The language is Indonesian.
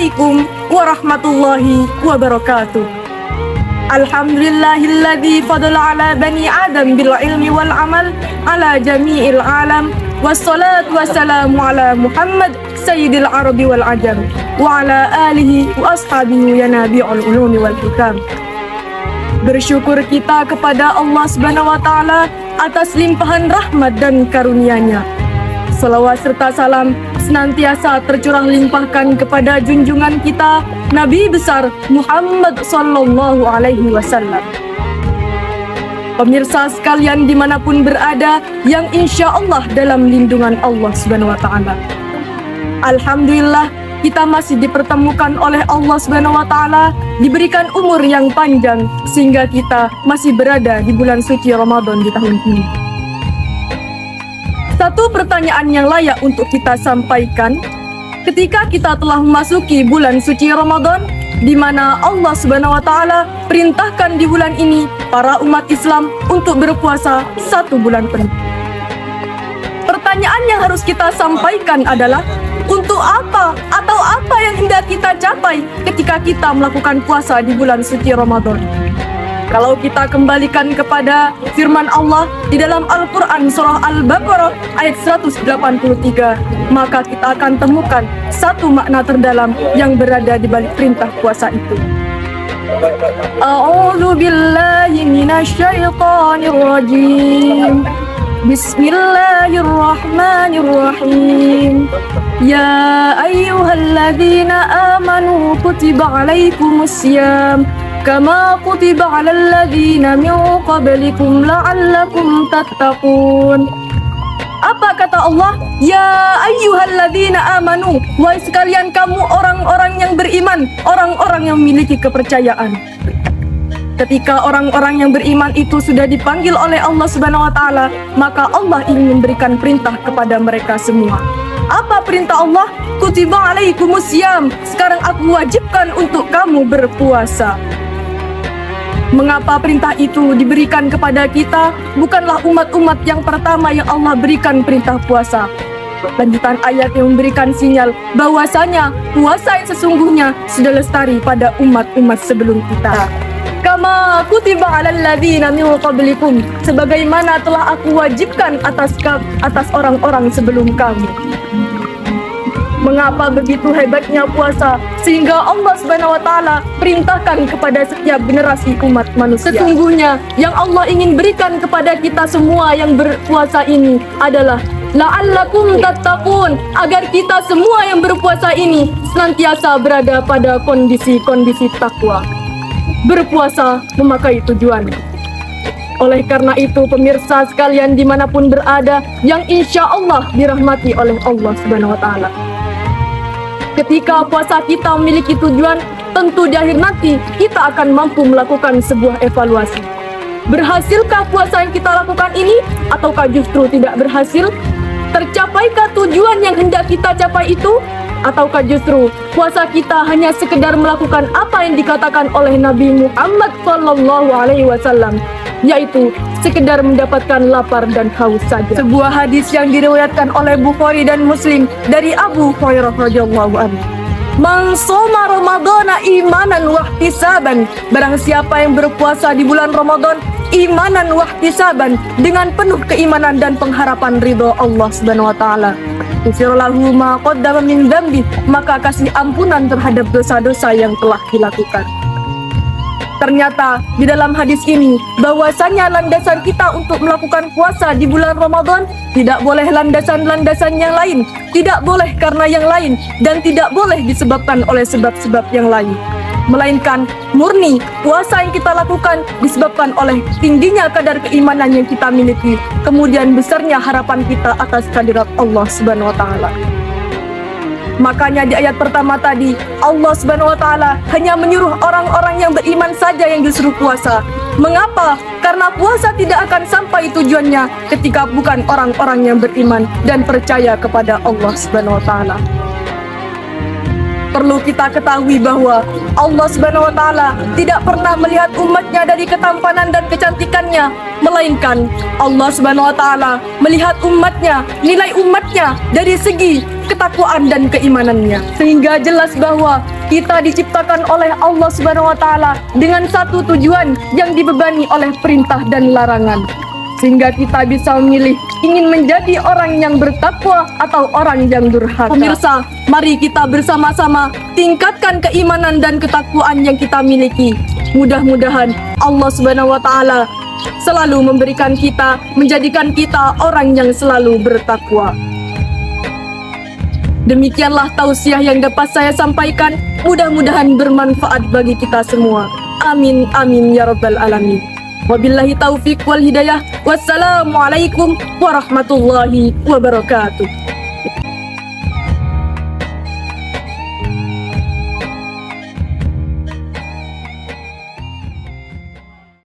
Assalamualaikum warahmatullahi wabarakatuh. Alhamdulillahilladzi fadala ala bani Adam bil ilmi wal amal ala jami'il alam. Wassalatu wassalamu ala Muhammad sayyidil arabi wal ajam wa ala alihi wa ashabihi ya nabi'ul ulumi wal hikam. Bersyukur kita kepada Allah Subhanahu wa taala atas limpahan rahmat dan karunia-Nya. Salawat serta salam senantiasa tercurah limpahkan kepada junjungan kita Nabi besar Muhammad sallallahu alaihi wasallam. Pemirsa sekalian dimanapun berada yang insya Allah dalam lindungan Allah Subhanahu wa taala. Alhamdulillah kita masih dipertemukan oleh Allah Subhanahu wa taala, diberikan umur yang panjang sehingga kita masih berada di bulan suci Ramadan di tahun ini. Satu pertanyaan yang layak untuk kita sampaikan, ketika kita telah memasuki bulan suci Ramadan, di mana Allah Subhanahu wa taala perintahkan di bulan ini para umat Islam untuk berpuasa 1 bulan penuh. Pertanyaan yang harus kita sampaikan adalah, untuk apa atau apa yang hendak kita capai ketika kita melakukan puasa di bulan suci Ramadan? Kalau kita kembalikan kepada firman Allah di dalam Al-Quran surah Al-Baqarah ayat 183, maka kita akan temukan satu makna terdalam yang berada di balik perintah puasa itu. A'udzu billahi minasyaitonir rajim. Bismillahirrahmanirrahim. Ya ayyuhalladzina amanu kutiba alaikumussyam kama kutiba 'alal ladzina min qablikum la'allakum tattaqun. Apa kata Allah? Ya ayyuhalladzina amanu, wahai sekalian kamu orang-orang yang beriman, orang-orang yang memiliki kepercayaan. Ketika orang-orang yang beriman itu sudah dipanggil oleh Allah Subhanahu wa taala, maka Allah ingin memberikan perintah kepada mereka semua. Apa perintah Allah? Kutiba alaikumussyam. Sekarang aku wajibkan untuk kamu berpuasa. Mengapa perintah itu diberikan kepada kita? Bukanlah umat-umat yang pertama yang Allah berikan perintah puasa. Lanjutan ayat yang memberikan sinyal bahwasanya puasa yang sesungguhnya sudah lestari pada umat-umat sebelum kita. Kama kutiba 'alal ladzina min qablikum, sebagaimana telah aku wajibkan atas orang-orang sebelum kamu. Mengapa begitu hebatnya puasa sehingga Allah Subhanahu wa taala perintahkan kepada setiap generasi umat manusia? Sesungguhnya yang Allah ingin berikan kepada kita semua yang berpuasa ini adalah la'allakum tattaqun, agar kita semua yang berpuasa ini senantiasa berada pada kondisi-kondisi takwa. Berpuasa memakai tujuan. Oleh karena itu pemirsa sekalian dimanapun berada yang insya Allah dirahmati oleh Allah Subhanahu wa taala, ketika puasa kita memiliki tujuan, tentu di akhir nanti kita akan mampu melakukan sebuah evaluasi. Berhasilkah puasa yang kita lakukan ini, ataukah justru tidak berhasil? Tercapaikah tujuan yang hendak kita capai itu, ataukah justru puasa kita hanya sekedar melakukan apa yang dikatakan oleh Nabi Muhammad sallallahu alaihi wasallam, yaitu sekedar mendapatkan lapar dan haus saja. Sebuah hadis yang diriwayatkan oleh Bukhari dan Muslim dari Abu Hurairah radhiyallahu anhu. Man shoma ramadhana imanan wa ihtisaban, barang siapa yang berpuasa di bulan Ramadan imanan wa ihtisaban, dengan penuh keimanan dan pengharapan ridho Allah Subhanahu wa taala, ghufira lahu ma qaddama min dzambi, maka kasih ampunan terhadap dosa-dosa yang telah dilakukan. Ternyata di dalam hadis ini bahwasanya landasan kita untuk melakukan puasa di bulan Ramadan tidak boleh landasan-landasan yang lain, tidak boleh karena yang lain, dan tidak boleh disebabkan oleh sebab-sebab yang lain, melainkan murni puasa yang kita lakukan disebabkan oleh tingginya kadar keimanan yang kita miliki, kemudian besarnya harapan kita atas kehadirat Allah Subhanahu wa taala. Makanya di ayat pertama tadi Allah Subhanahu wa taala hanya menyuruh orang-orang yang beriman saja yang disuruh puasa. Mengapa? Karena puasa tidak akan sampai tujuannya ketika bukan orang-orang yang beriman dan percaya kepada Allah Subhanahu wa taala. Perlu kita ketahui bahwa Allah Subhanahu wa taala tidak pernah melihat umatnya dari ketampanan dan kecantikannya, melainkan Allah Subhanahu wa taala melihat umatnya, nilai umatnya dari segi ketakwaan dan keimanannya. Sehingga jelas bahwa kita diciptakan oleh Allah Subhanahu wa taala dengan satu tujuan yang dibebani oleh perintah dan larangan. Sehingga kita bisa memilih ingin menjadi orang yang bertakwa atau orang yang durhaka. Pemirsa, mari kita bersama-sama tingkatkan keimanan dan ketakwaan yang kita miliki. Mudah-mudahan Allah Subhanahu wa taala selalu memberikan kita, menjadikan kita orang yang selalu bertakwa. Demikianlah tausiah yang dapat saya sampaikan. Mudah-mudahan bermanfaat bagi kita semua. Amin amin ya rabbal alamin. Wabillahi taufiq wal hidayah. Wassalamualaikum warahmatullahi wabarakatuh.